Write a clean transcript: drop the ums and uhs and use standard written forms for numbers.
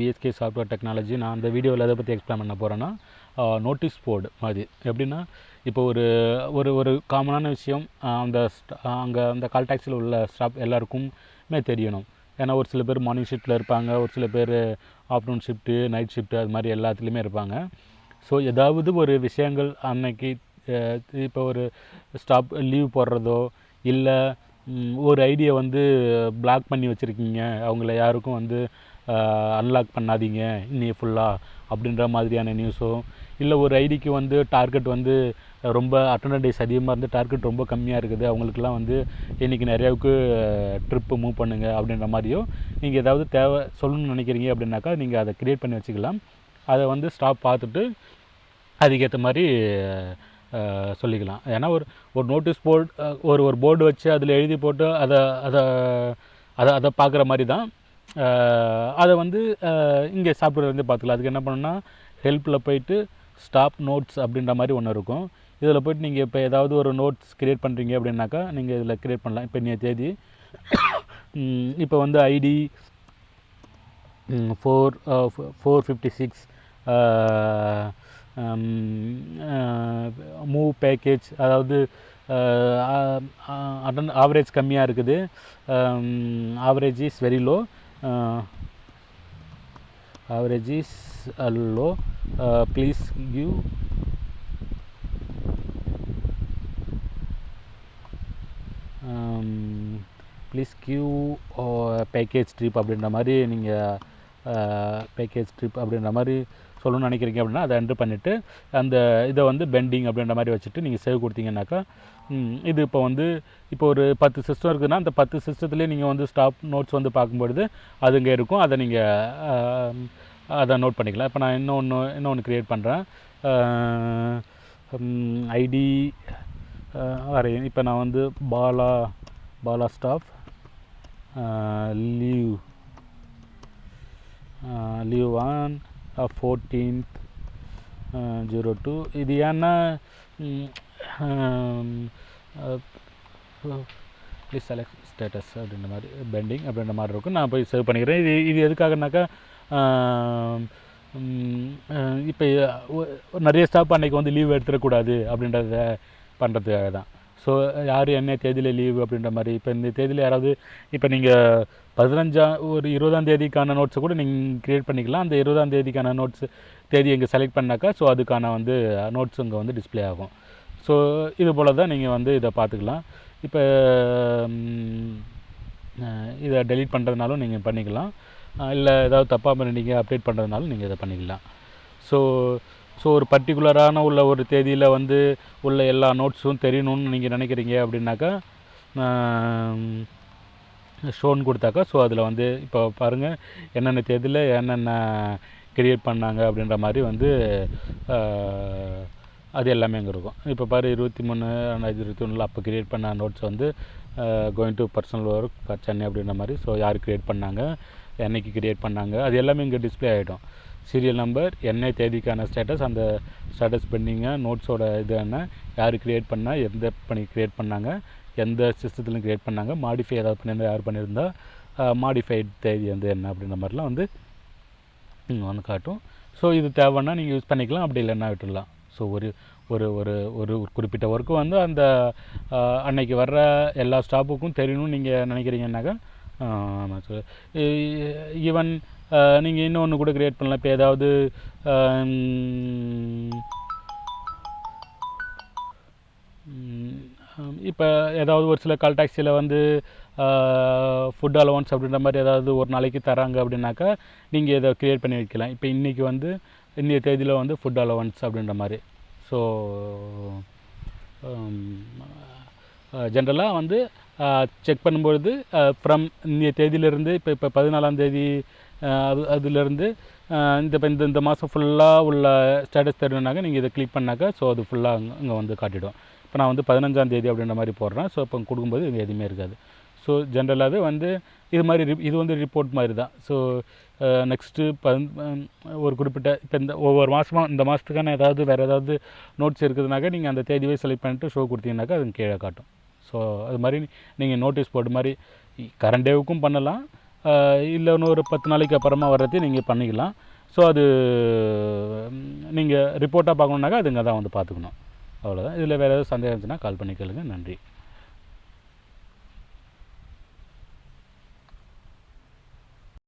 PSK software technology. நான் அந்த வீடியோவில் எதை பற்றி எக்ஸ்பிளைன் பண்ண போகிறேன்னா, நோட்டீஸ் போர்டு மாதிரி. எப்படின்னா, இப்போ ஒரு ஒரு ஒரு காமனான விஷயம் அங்கே அந்த கால் டாக்ஸியில் உள்ள ஸ்டாஃப் எல்லாருக்குமே தெரியணும். ஏன்னா ஒரு சில பேர் மார்னிங் ஷிஃப்ட்டில் இருப்பாங்க, ஒரு சில பேர் ஆஃப்டர்நூன் ஷிஃப்ட்டு, நைட் ஷிஃப்ட்டு, அது மாதிரி எல்லாத்துலேயுமே இருப்பாங்க. ஸோ ஏதாவது ஒரு விஷயங்கள் அன்னைக்கு இப்போ ஒரு ஸ்டாப் லீவ் போடுறதோ, இல்லை ஒரு ஐடியை வந்து பிளாக் பண்ணி வச்சுருக்கீங்க, அவங்கள யாருக்கும் வந்து அன்லாக் பண்ணாதீங்க இன்னைக்கு ஃபுல்லாக அப்படின்ற மாதிரியான நியூஸோ, இல்லை ஒரு ஐடிக்கு வந்து டார்கெட் வந்து ரொம்ப அட்டெண்டன்ஸ் அதிகமாக இருந்து டார்கெட் ரொம்ப கம்மியாக இருக்குது, அவங்களுக்குலாம் வந்து இன்றைக்கி நிறையாவுக்கு ட்ரிப்பு மூவ் பண்ணுங்கள் அப்படின்ற மாதிரியோ நீங்கள் ஏதாவது தேவை சொல்லணும்னு நினைக்கிறீங்க அப்படின்னாக்கா நீங்கள் அதை க்ரியேட் பண்ணி வச்சுக்கலாம். அதை வந்து ஸ்டாப் பார்த்துட்டு அதுக்கேற்ற மாதிரி சொல்லிக்கலாம். ஏன்னா ஒரு நோட்டீஸ் போர்டு, ஒரு போர்டு வச்சு அதில் எழுதி போட்டு அதை அதை அதை அதை பார்க்குற மாதிரி தான் அதை வந்து இங்கே சாஃப்ட்வேர் வந்து பார்த்துக்கலாம். அதுக்கு என்ன பண்ணணும்னா, ஹெல்ப்பில் போயிட்டு ஸ்டாப் நோட்ஸ் அப்படின்ற மாதிரி ஒன்று இருக்கும். இதில் போய்ட்டு நீங்கள் இப்போ ஏதாவது ஒரு நோட்ஸ் க்ரியேட் பண்ணுறீங்க அப்படின்னாக்கா நீங்கள் இதில் க்ரியேட் பண்ணலாம். இப்போ இன்றைய தேதி இப்போ வந்து ஐடி 456 மூவ் பேக்கேஜ், அதாவது ஆவரேஜ் கம்மியாக இருக்குது, average is very low, average is low, please give package trip அப்படின்ற மாதிரி நீங்கள் பேக்கேஜ் ட்ரிப் அப்படின்ற மாதிரி சொல்லணும்னு நினைக்கிறீங்க அப்படின்னா அதை என்ட்ரு பண்ணிவிட்டு அந்த இதை வந்து பெண்டிங் அப்படின்ற மாதிரி வச்சுட்டு நீங்கள் சேவ் கொடுத்தீங்கன்னாக்கா இது இப்போ ஒரு 10 சிஸ்டம் இருக்குதுன்னா அந்த 10 சிஸ்டத்துலேயே நீங்கள் வந்து ஸ்டாப் நோட்ஸ் வந்து பார்க்கும்பொழுது அது இங்கே இருக்கும். அதை நீங்கள் அதை நோட் பண்ணிக்கலாம். இப்போ நான் இன்னொன்று க்ரியேட் பண்ணுறேன். ஐடி வரையும். இப்போ நான் வந்து Bala staff leave on 14th 02. இது ஏன்னா ப்ளீஸ் செலக்ட் ஸ்டேட்டஸ் அப்படின்ற மாதிரி பெண்டிங் அப்படின்ற மாதிரி இருக்கும். நான் போய் சேவ் பண்ணிக்கிறேன். இது எதுக்காகனாக்கா, இப்போ நிறைய ஸ்டாஃப் அன்றைக்கி வந்து லீவ் எடுத்துடக்கூடாது அப்படின்றத பண்ணுறதுக்காக தான். ஸோ யார் என்ன தேதியில் லீவு அப்படின்ற மாதிரி, இப்போ இந்த தேதியில் யாராவது இப்போ நீங்கள் 20ஆம் தேதிக்கான நோட்ஸை கூட நீங்கள் க்ரியேட் பண்ணிக்கலாம். அந்த 20ஆம் தேதிக்கான நோட்ஸு தேதி இங்கே செலக்ட் பண்ணாக்கா ஸோ அதுக்கான வந்து நோட்ஸ் இங்கே வந்து டிஸ்பிளே ஆகும். ஸோ இது போல் தான் நீங்கள் வந்து இதை பார்த்துக்கலாம். இப்போ இதை டெலீட் பண்ணுறதுனாலும் நீங்கள் பண்ணிக்கலாம், இல்லை ஏதாவது தப்பாக பண்ணிட்டீங்க அப்டேட் பண்ணுறதுனாலும் நீங்கள் இதை பண்ணிக்கலாம். ஸோ ஒரு பர்டிகுலரான உள்ள ஒரு தேதியில் வந்து உள்ள எல்லா நோட்ஸும் தெரியணும்னு நீங்கள் நினைக்கிறீங்க அப்படின்னாக்கா ஷோன்னு கொடுத்தாக்கா ஸோ அதில் வந்து இப்போ பாருங்கள் என்னென்ன தேதியில் என்னென்ன க்ரியேட் பண்ணாங்க அப்படின்ற மாதிரி வந்து அது எல்லாமே இங்கே இருக்கும். இப்போ பாரு 23/2021 அப்போ க்ரியேட் பண்ண நோட்ஸ் வந்து going to personal work for Chennai அப்படின்ற மாதிரி. ஸோ யார் க்ரியேட் பண்ணாங்க, என்னைக்கு க்ரியேட் பண்ணாங்க, அது எல்லாமே இங்கே டிஸ்பிளே ஆகிடும். சீரியல் நம்பர், என்ன தேதிக்கான ஸ்டேட்டஸ், அந்த ஸ்டேட்டஸ் பெண்டிங்க, நோட்ஸோட இது என்ன, யார் க்ரியேட் பண்ணால், எந்த பணி க்ரியேட் பண்ணாங்க, எந்த சிஸ்டத்துலையும் க்ரியேட் பண்ணாங்க, மாடிஃபை ஏதாவது பண்ணியிருந்தால் யார் பண்ணியிருந்தா, மாடிஃபைட் தேதி வந்து என்ன அப்படின்ற மாதிரிலாம் வந்து இங்கே வந்து காட்டும். ஸோ இது தேவைன்னா நீங்கள் யூஸ் பண்ணிக்கலாம், அப்படி இல்லைன்னா விட்டுடலாம். ஸோ ஒரு ஒரு ஒரு ஒரு குறிப்பிட்ட ஒர்க்கு வந்து அந்த அன்னைக்கு வர்ற எல்லா ஸ்டாஃபுக்கும் தெரியணும்னு நீங்கள் நினைக்கிறீங்கன்னாக்கா ஈவன் நீங்கள் இன்னொன்று கூட க்ரியேட் பண்ணலாம். இப்போ ஏதாவது இப்போ ஏதாவது ஒரு சில கால் டாக்ஸியில் வந்து ஃபுட் அலவன்ஸ் அப்படின்ற மாதிரி ஏதாவது ஒரு நாளைக்கு தராங்க அப்படின்னாக்கா நீங்கள் இதை க்ரியேட் பண்ணி வைக்கலாம். இப்போ இன்றைக்கி வந்து இன்றைய தேதியில் வந்து ஃபுட் அலவன்ஸ் அப்படின்ற மாதிரி. ஸோ ஜென்ரலாக வந்து செக் பண்ணும்பொழுது ஃப்ரம் இன்றைய தேதியிலேருந்து இப்போ 14ஆம் தேதி அதுலேருந்து இந்த மாதம் ஃபுல்லாக உள்ள ஸ்டேட்டஸ் தெரியணுனாக்கா நீங்கள் இதை கிளிக் பண்ணாக்கா ஸோ அது ஃபுல்லாக இங்கே வந்து காட்டிடும். இப்போ நான் வந்து 15ஆம் தேதி அப்படின்ற மாதிரி போடுறேன். ஸோ இப்போ கொடுக்கும்போது இங்கே எதுவுமே இருக்காது. ஸோ ஜென்ரலாகவே வந்து இது வந்து ரிப்போர்ட் மாதிரி தான். ஸோ நெக்ஸ்ட்டு ஒரு குறிப்பிட்ட இப்போ இந்த ஒவ்வொரு மாதமாக இந்த மாதத்துக்கான வேறு ஏதாவது நோட்ஸ் இருக்குதுனாக்கா நீங்கள் அந்த தேதியை செலக்ட் பண்ணிட்டு ஷோ கொடுத்தீங்கன்னாக்கா அது கீழே காட்டும். ஸோ அது மாதிரி நீங்கள் நோட்டீஸ் போர்டு மாதிரி கரண்ட் டேவுக்கும் பண்ணலாம், இல்லை இன்னும் ஒரு 10 நாளைக்கு அப்புறமா வர்றதையும் நீங்கள் பண்ணிக்கலாம். ஸோ அது நீங்கள் ரிப்போர்ட்டாக பார்க்கணுன்னாக்கா அது இங்கே தான் வந்து பார்த்துக்கணும். அவ்வளோதான். இதில் வேறு ஏதாவது சந்தேகம் இருந்துச்சுன்னா கால் பண்ணி கேளுங்க. நன்றி.